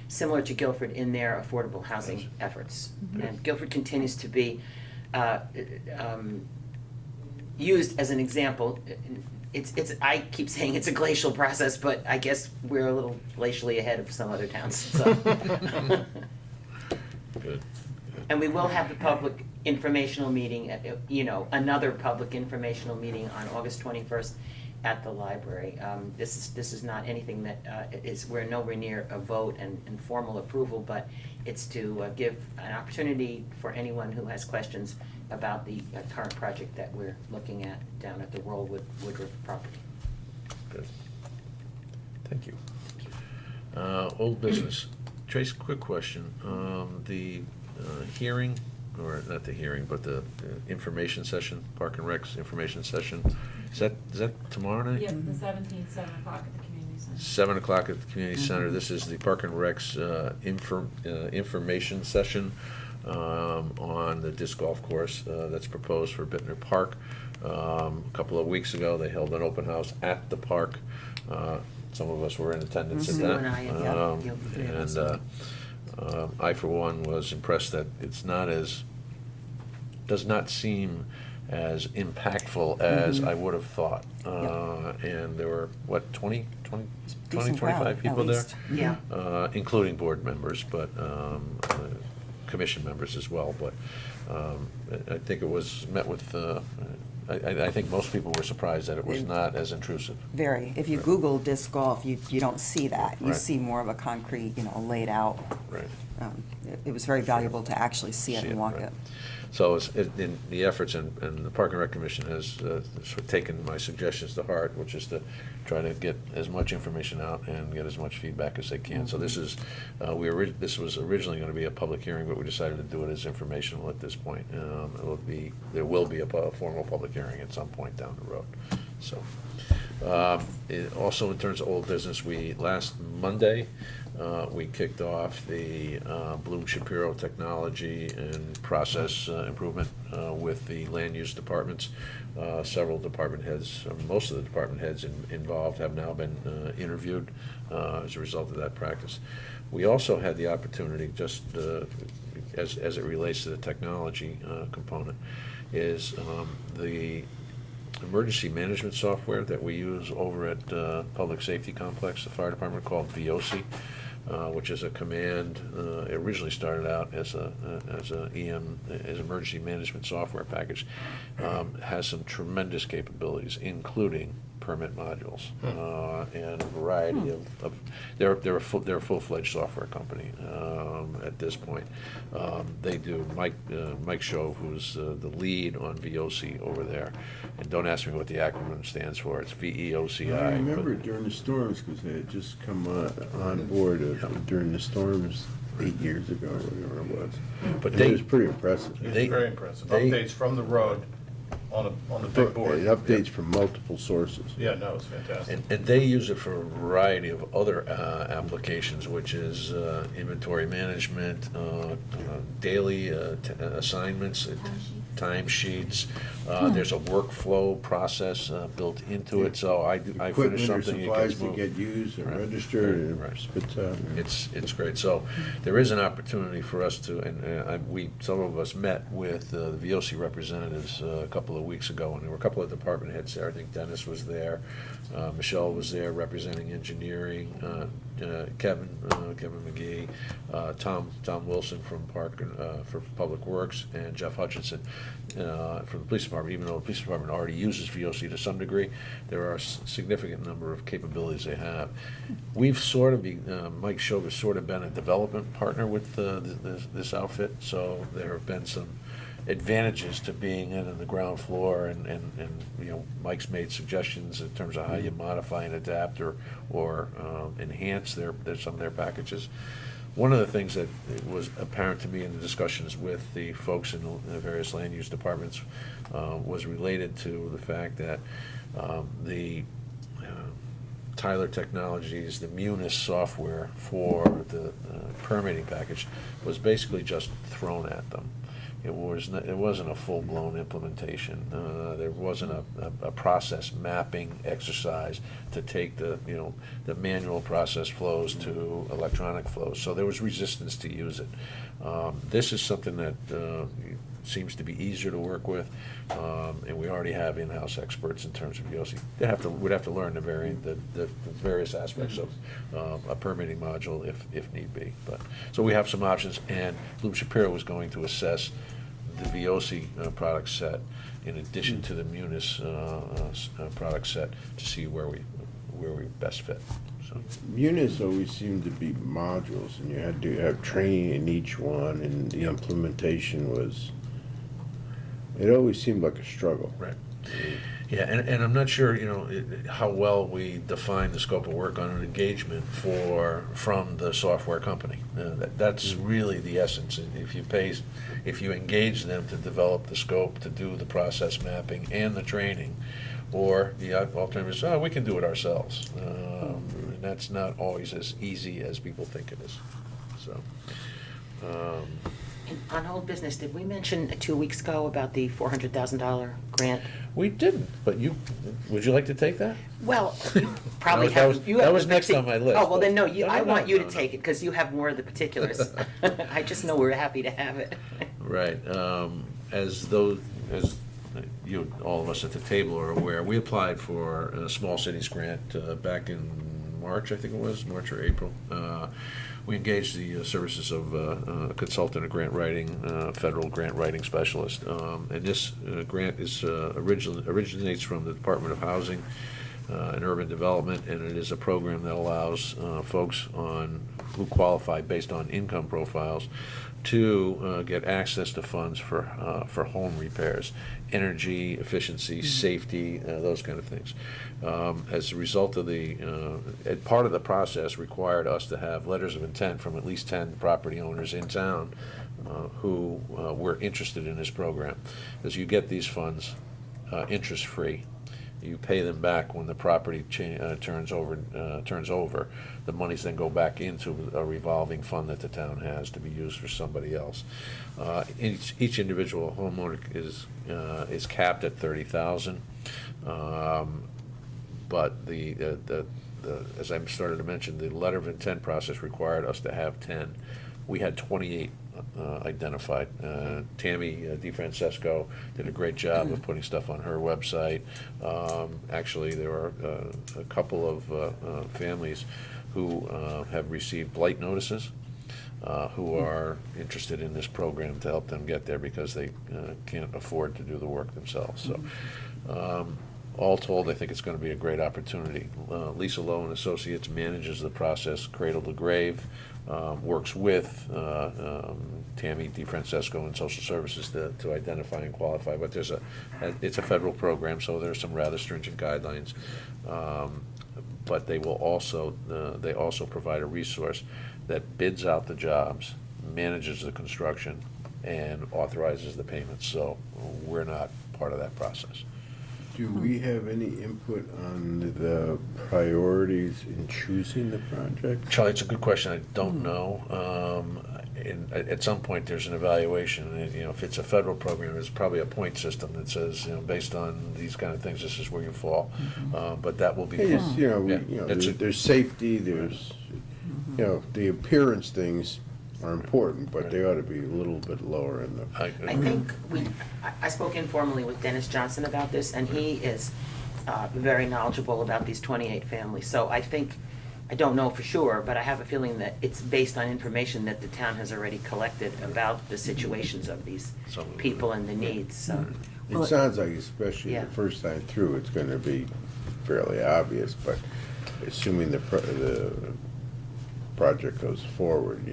Speaker 7: similar to Guilford in their affordable housing efforts. And Guilford continues to be used as an example. I keep saying it's a glacial process, but I guess we're a little glacially ahead of some other towns, so.
Speaker 1: Good.
Speaker 7: And we will have the public informational meeting, another public informational meeting on August 21st at the library. This is not anything that we're nowhere near a vote and formal approval, but it's to give an opportunity for anyone who has questions about the current project that we're looking at down at the Rollwood Woodruff property.
Speaker 1: Good. Thank you. Old business. Trace, quick question. The hearing, or not the hearing, but the information session, Park and Rec's information session, is that tomorrow night?
Speaker 8: Yep, the 17th, 7 o'clock at the community center.
Speaker 1: 7 o'clock at the community center. This is the Park and Rec's information session on the disc golf course that's proposed for Bittner Park. A couple of weeks ago, they held an open house at the park. Some of us were in attendance at
Speaker 7: Sue
Speaker 1: that.
Speaker 7: and I, yeah, the three of us.
Speaker 1: And I, for one, was impressed that it's does not seem as impactful as I would have thought. And there were, 20,
Speaker 4: Decent crowd,
Speaker 1: 25
Speaker 4: at
Speaker 1: people there?
Speaker 4: least.
Speaker 7: Yeah.
Speaker 1: Including board members, but commission members as well. But I think it was met with, I think most people were surprised that it was not as intrusive.
Speaker 4: Very. If you Google disc golf, you don't see that. You
Speaker 1: Right.
Speaker 4: see more of a concrete, laid out.
Speaker 1: Right.
Speaker 4: It was very valuable to actually see it and walk
Speaker 1: right.
Speaker 4: it.
Speaker 1: So in the efforts, and the Park and Rec Commission has sort of taken my suggestions to heart, which is to try to get as much information out and get as much feedback as they can. So this is, this was originally going to be a public hearing, but we decided to do it as informational at this point. There will be a formal public hearing at some point down the road. So, also in terms of old business, last Monday, we kicked off the Bloom Shapiro Technology and Process Improvement with the land use departments. Several department heads, most of the department heads involved have now been interviewed as a result of that practice. We also had the opportunity, just as it relates to the technology component, is the emergency management software that we use over at Public Safety Complex, the fire department, called VOC, which is a command. It originally started out as as emergency management software package. Has some tremendous capabilities, including permit modules and a variety of they're a full-fledged software company at this point. They do Mike Shove, who's the lead on VOC over there, and don't ask me what the acronym stands for. It's VEOCI.
Speaker 2: I remember during the storms, because they had just come on board during the storms 8 years ago, or whatever it was.
Speaker 1: But
Speaker 2: And it was pretty impressive.
Speaker 5: It's very impressive. Updates from the road on the big board.
Speaker 2: It updates from multiple sources.
Speaker 5: Yeah, no, it's fantastic.
Speaker 1: And they use it for a variety of other applications, which is inventory management, daily assignments, timesheets. There's a workflow process built into it, so I finish
Speaker 2: Equipment or
Speaker 1: something, it
Speaker 2: supplies
Speaker 1: gets
Speaker 2: that
Speaker 1: moved.
Speaker 2: get used and
Speaker 1: Right.
Speaker 2: registered and
Speaker 1: Right.
Speaker 2: spits out.
Speaker 1: It's great. So there is an opportunity for us to, and some of us met with the VOC representatives a couple of weeks ago, and there were a couple of department heads there. I think Dennis was there, Michelle was there representing engineering, Kevin McGee, Tom Wilson from for Public Works, and Jeff Hutchinson from the police department. Even though the police department already uses VOC to some degree, there are a significant number of capabilities they have. We've sort of Mike Shove has sort of been a development partner with this outfit, so there have been some advantages to being in on the ground floor, and Mike's made suggestions in terms of how you modify and adapt or enhance some of their packages. One of the things that was apparent to me in the discussions with the folks in the various land use departments was related to the fact that the Tyler Technologies, the Munis software for the permitting package was basically just thrown at them. It wasn't a full-blown implementation. There wasn't a process mapping exercise to take the manual process flows to electronic flows. So there was resistance to use it. This is something that seems to be easier to work with, and we already have in-house experts in terms of VOC. We'd have to learn the various aspects of a permitting module if need be. So we have some options, and Bloom Shapiro was going to assess the VOC product set in addition to the Munis product set to see where we best fit. So.
Speaker 2: Munis always seemed to be modules, and you had to have training in each one, and the implementation was, it always seemed like a struggle.
Speaker 1: Right. Yeah, and I'm not sure, how well we define the scope of work on an engagement from the software company. That's really the essence. If you engage them to develop the scope, to do the process mapping and the training, or the alternative is, we can do it ourselves. And that's not always as easy as people think it is. So.
Speaker 7: On old business, did we mention 2 weeks ago about the $400,000 grant?
Speaker 1: We didn't, but would you like to take that?
Speaker 7: Well, you probably
Speaker 1: That was-
Speaker 7: have. You
Speaker 1: that
Speaker 7: have
Speaker 1: was
Speaker 7: the
Speaker 1: next on my list,
Speaker 7: Oh, well, then, no,
Speaker 1: but-
Speaker 7: I want you to
Speaker 1: no.
Speaker 7: take it, because you have more of the particulars. I just know we're happy to have it.
Speaker 1: Right. As you, all of us at the table are aware, we applied for a small cities grant back in March, I think it was, March or April. We engaged the services of a consultant, a grant writing, federal grant writing specialist. And this grant is originates from the Department of Housing and Urban Development, and it is a program that allows folks who qualify based on income profiles to get access to funds for home repairs, energy efficiency, safety, those kind of things. As a result of part of the process required us to have letters of intent from at least 10 property owners in town who were interested in this program. As you get these funds interest-free, you pay them back when the property turns over. The monies then go back into a revolving fund that the town has to be used for somebody else. Each individual homeowner is capped at $30,000, but as I started to mention, the letter of intent process required us to have 10 we had 28 identified. Tammy DeFrancesco did a great job of putting stuff on her website. Actually, there are a couple of families who have received blight notices, who are interested in this program to help them get there because they can't afford to do the work themselves. So, all told, I think it's going to be a great opportunity. Lisa Lowe and Associates manages the process cradle to grave, works with Tammy DeFrancesco and Social Services to identify and qualify. But it's a federal program, so there's some rather stringent guidelines. But they also provide a resource that bids out the jobs, manages the construction, and authorizes the payments. So we're not part of that process.
Speaker 2: Do we have any input on the priorities in choosing the project?
Speaker 1: Charlie, it's a good question. I don't know. At some point, there's an evaluation, and, if it's a federal program, there's probably a point system that says, based on these kind of things, this is where you fall. But that will be.
Speaker 2: It's,
Speaker 1: Yeah,
Speaker 2: there's safety, there's, the appearance things are important, but they ought to be a little bit lower in the.
Speaker 7: I think I spoke informally with Dennis Johnson about this, and he is very knowledgeable about these 28 families. So I don't know for sure, but I have a feeling that it's based on information that the town has already collected about the situations of these people and the needs, so.
Speaker 2: It sounds like, especially
Speaker 7: Yeah.
Speaker 2: the first time through, it's gonna be fairly obvious, but assuming the project goes forward,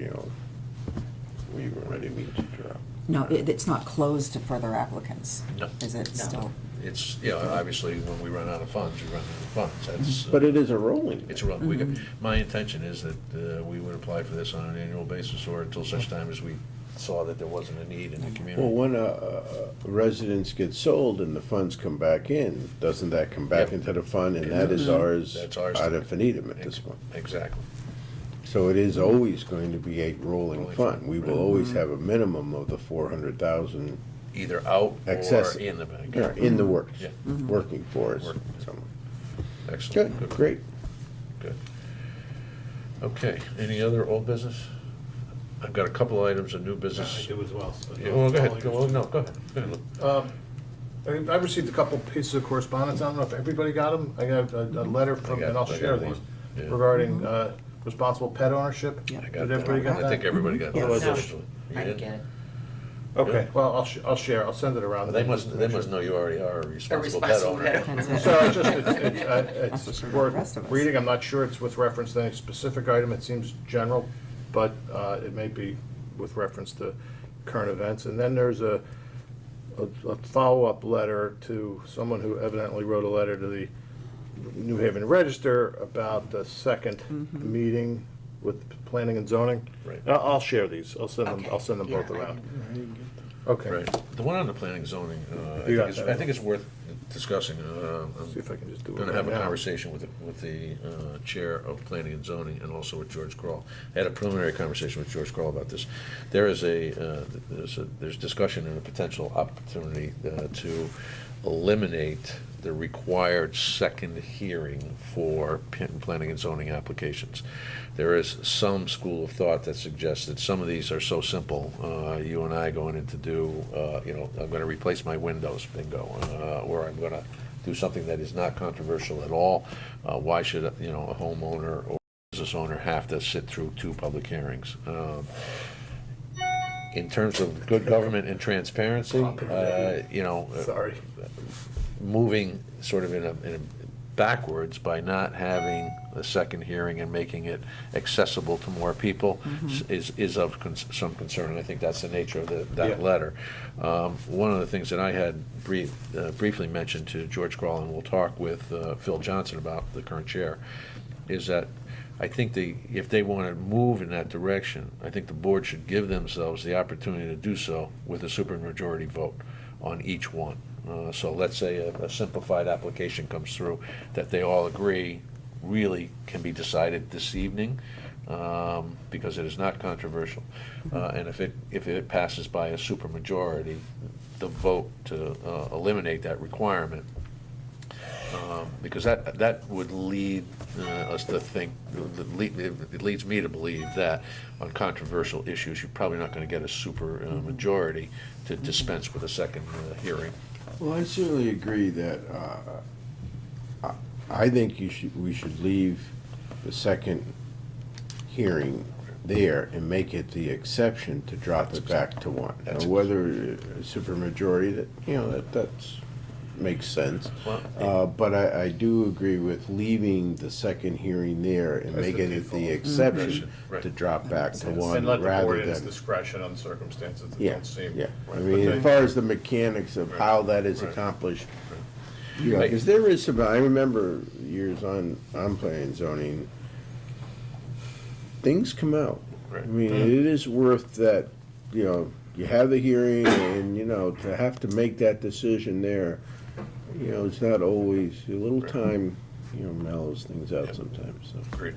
Speaker 2: we were ready to meet to drop.
Speaker 4: No, it's not closed to further applicants,
Speaker 1: No.
Speaker 4: is it
Speaker 7: No.
Speaker 4: still?
Speaker 1: It's, obviously, when we run out of funds, we run out of funds. That's.
Speaker 2: But it is a rolling.
Speaker 1: It's a my intention is that we would apply for this on an annual basis or until such time as we saw that there wasn't a need in the community.
Speaker 2: Well, when a residence gets sold and the funds come back in, doesn't that come back
Speaker 1: Yep.
Speaker 2: into the fund, and
Speaker 1: It
Speaker 2: that
Speaker 1: does.
Speaker 2: is ours
Speaker 1: That's ours.
Speaker 2: ad infinitum at this point?
Speaker 1: Exactly.
Speaker 2: So it is always going to be a rolling
Speaker 1: Rolling
Speaker 2: fund.
Speaker 1: fund.
Speaker 2: We will always have a minimum of the 400,000
Speaker 1: Either out
Speaker 2: excess
Speaker 1: or in the bank.
Speaker 2: in the works,
Speaker 1: Yeah.
Speaker 2: working for us.
Speaker 1: Working.
Speaker 2: somewhere.
Speaker 1: Excellent.
Speaker 2: Good, great.
Speaker 1: Good. Okay, any other old business? I've got a couple of items of new business.
Speaker 5: I do as well. So
Speaker 1: Yeah, well, go ahead, go ahead. Lou.
Speaker 5: I received a couple pieces of correspondence. I don't know if everybody got them. I got a letter from, and I'll
Speaker 1: I got
Speaker 5: share
Speaker 1: one.
Speaker 5: these,
Speaker 1: Yeah.
Speaker 5: regarding responsible pet ownership.
Speaker 4: Yeah.
Speaker 1: I
Speaker 5: Did
Speaker 1: got that.
Speaker 5: everybody get that?
Speaker 1: I think everybody got
Speaker 4: Yes.
Speaker 1: that.
Speaker 7: No,
Speaker 1: You
Speaker 7: I
Speaker 1: did?
Speaker 7: didn't get it.
Speaker 5: Okay, well, I'll share, I'll send it around.
Speaker 1: They must know you already are a responsible pet
Speaker 7: responsible
Speaker 1: owner.
Speaker 7: pet owner.
Speaker 5: So
Speaker 4: That's
Speaker 5: it's
Speaker 4: for the
Speaker 5: worth
Speaker 4: rest of us.
Speaker 5: reading. I'm not sure it's with reference to any specific item. It seems general, but it may be with reference to current events. And then there's a follow-up letter to someone who evidently wrote a letter to the New Haven Register about the second meeting with planning and zoning.
Speaker 1: Right.
Speaker 5: I'll share these. I'll send them
Speaker 7: Yeah,
Speaker 5: both around.
Speaker 7: I-
Speaker 5: Okay.
Speaker 1: Right. The one on the planning and zoning,
Speaker 5: You got that.
Speaker 1: I think it's worth discussing.
Speaker 5: See if I can just do it
Speaker 1: Going to
Speaker 5: right
Speaker 1: have a
Speaker 5: now.
Speaker 1: conversation with the chair of planning and zoning and also with George Kroll. I had a preliminary conversation with George Kroll about this. There's discussion and a potential opportunity to eliminate the required second hearing for planning and zoning applications. There is some school of thought that suggests that some of these are so simple. You and I going in to do, I'm going to replace my windows, bingo, or I'm going to do something that is not controversial at all. Why should a homeowner or business owner have to sit through 2 public hearings? In terms of good government and transparency,
Speaker 5: Sorry.
Speaker 1: moving sort of in a backwards by not having a second hearing and making it accessible to more people is of some concern, and I think that's the nature of that
Speaker 5: Yeah.
Speaker 1: letter. One of the things that I had briefly mentioned to George Kroll, and we'll talk with Phil Johnson about, the current chair, is that I think if they want to move in that direction, I think the board should give themselves the opportunity to do so with a supermajority vote on each one. So let's say a simplified application comes through that they all agree really can be decided this evening, because it is not controversial. And if it passes by a supermajority, the vote to eliminate that requirement Because that would lead us to think, it leads me to believe that on controversial issues, you're probably not gonna get a super majority to dispense with a second hearing.
Speaker 2: Well, I certainly agree that, I think we should leave the second hearing there and make it the exception to drop it back to one.
Speaker 1: That's-
Speaker 2: Now, whether a supermajority, that's, makes sense.
Speaker 1: Well,
Speaker 2: But I do agree with leaving the second hearing there and
Speaker 5: As the
Speaker 2: making it the
Speaker 5: default.
Speaker 2: exception
Speaker 1: Right.
Speaker 2: to drop back to one
Speaker 5: And let the board
Speaker 2: rather
Speaker 5: in its
Speaker 2: than.
Speaker 5: discretion on circumstances that
Speaker 2: Yeah,
Speaker 5: don't seem.
Speaker 2: yeah. I
Speaker 5: right.
Speaker 2: mean,
Speaker 5: But
Speaker 2: as
Speaker 5: they-
Speaker 2: far as the mechanics of
Speaker 5: Right.
Speaker 2: how that is
Speaker 1: Right.
Speaker 2: accomplished,
Speaker 1: Right.
Speaker 2: because there is some, I remember years on planning and zoning, things come out.
Speaker 1: Right.
Speaker 2: I mean, it is worth that, you have the hearing and, to have to make that decision there, it's not always, a little
Speaker 1: Right.
Speaker 2: time, mellows things out
Speaker 1: Yeah.
Speaker 2: sometimes, so.
Speaker 1: Agreed.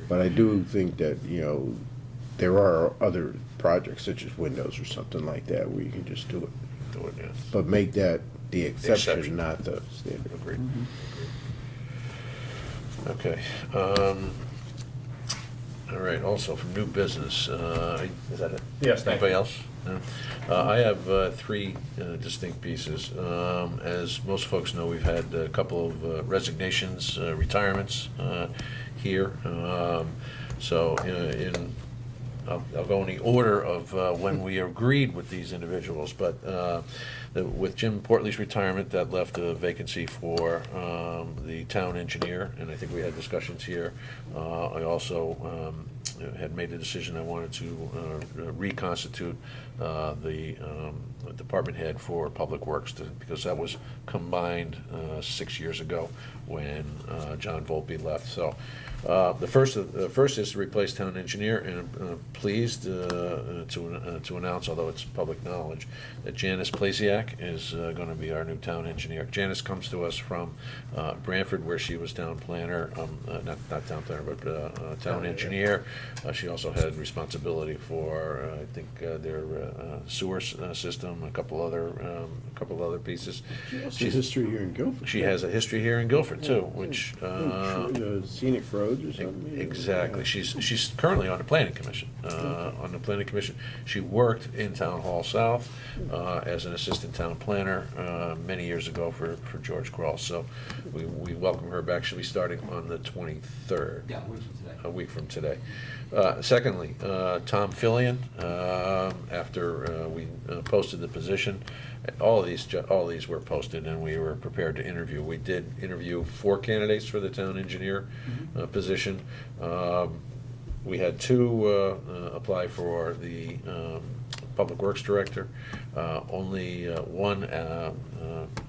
Speaker 2: But I do think that, there are other projects such as windows or something like that where you can just do it.
Speaker 1: Do it, yes.
Speaker 2: But make that the
Speaker 1: Exception.
Speaker 2: exception, not the standard.
Speaker 1: Agreed.
Speaker 4: Mm-hmm.
Speaker 1: Okay. All right, also from new business, is that it?
Speaker 5: Yes, thank
Speaker 1: Anybody
Speaker 5: you.
Speaker 1: else? No? I have three distinct pieces. As most folks know, we've had a couple of resignations, retirements here. So I'll go in the order of when we agreed with these individuals, but with Jim Portley's retirement, that left a vacancy for the town engineer, and I think we had discussions here. I also had made the decision I wanted to reconstitute the department head for Public Works, because that was combined 6 years ago when John Volpe left. So the first is to replace town engineer, and I'm pleased to announce, although it's public knowledge, that Janice Plasiak is going to be our new town engineer. Janice comes to us from Branford, where she was town planner, not town planner, but town engineer. She also had responsibility for, I think, their sewer system, a couple other pieces.
Speaker 2: She's history here in Guilford.
Speaker 1: She has a history here in Guilford too, which
Speaker 2: Scenic roads or something.
Speaker 1: exactly. She's currently on the planning commission. On the planning commission, she worked in Town Hall South as an assistant town planner many years ago for George Kroll. So we welcome her back. She'll be starting on the 23rd.
Speaker 3: Yeah, weeks from today.
Speaker 1: A week from today. Secondly, Tom Fillion, after we posted the position, all of these were posted and we were prepared to interview. We did interview 4 candidates for the town engineer position. We had 2 apply for the Public Works Director. Only one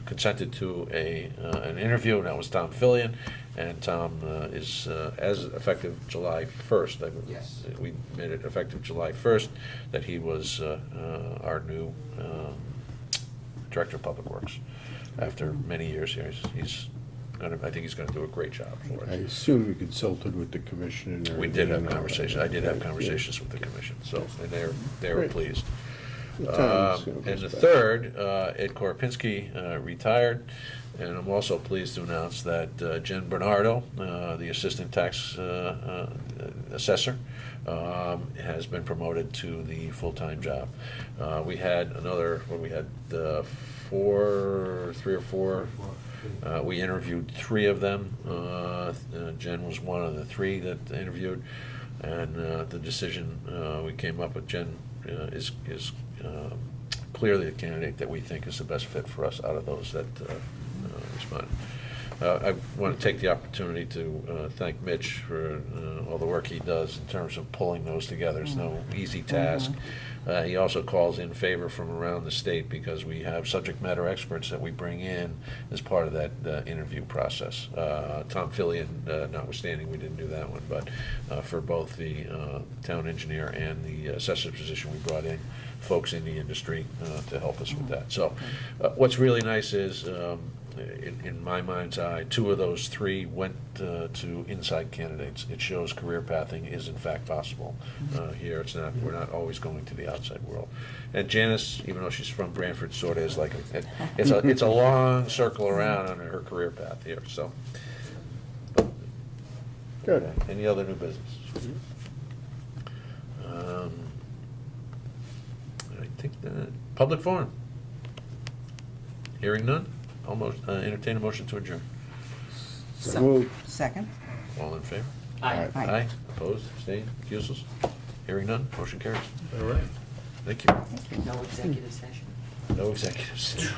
Speaker 1: consented to an interview, and that was Tom Fillion. And Tom is as effective July 1st.
Speaker 3: Yes.
Speaker 1: We made it effective July 1st that he was our new Director of Public Works. After many years here, I think he's gonna do a great job for
Speaker 2: I
Speaker 1: us.
Speaker 2: assume you consulted with the commission and
Speaker 1: We did have
Speaker 2: everything and all
Speaker 1: conversations,
Speaker 2: that.
Speaker 1: I did have conversations with the commission, so, and they were
Speaker 2: Great.
Speaker 1: pleased.
Speaker 2: The time
Speaker 1: And
Speaker 2: goes
Speaker 1: the
Speaker 2: by.
Speaker 1: third, Ed Korpinski retired, and I'm also pleased to announce that Jen Bernardo, the Assistant Tax Assessor, has been promoted to the full-time job. We had three or four. We interviewed 3 of them. Jen was one of the 3 that interviewed, and the decision we came up with, Jen is clearly the candidate that we think is the best fit for us out of those that responded. I want to take the opportunity to thank Mitch for all the work he does in terms of pulling those together. It's no easy task. He also calls in favor from around the state because we have subject matter experts that we bring in as part of that interview process. Tom Fillion, notwithstanding, we didn't do that one, but for both the town engineer and the assessor position, we brought in folks in the industry to help us with that. So what's really nice is in my mind's eye, 2 of those 3 went to inside candidates. It shows career pathing is in fact possible here. It's not, we're not always going to the outside world. And Janice, even though she's from Branford, sort of is like, it's a long circle around on her career path here, so.
Speaker 2: Good.
Speaker 1: Any other new business? I think that, public forum. Hearing none, almost, entertain a motion to adjourn.
Speaker 2: So moved.
Speaker 4: Second?
Speaker 1: All in favor?
Speaker 7: Aye.
Speaker 4: Aye.
Speaker 1: Opposed, abstained, recusals? Hearing none, motion carries.
Speaker 5: All right.
Speaker 1: Thank you.
Speaker 7: No executive session.
Speaker 1: No executives.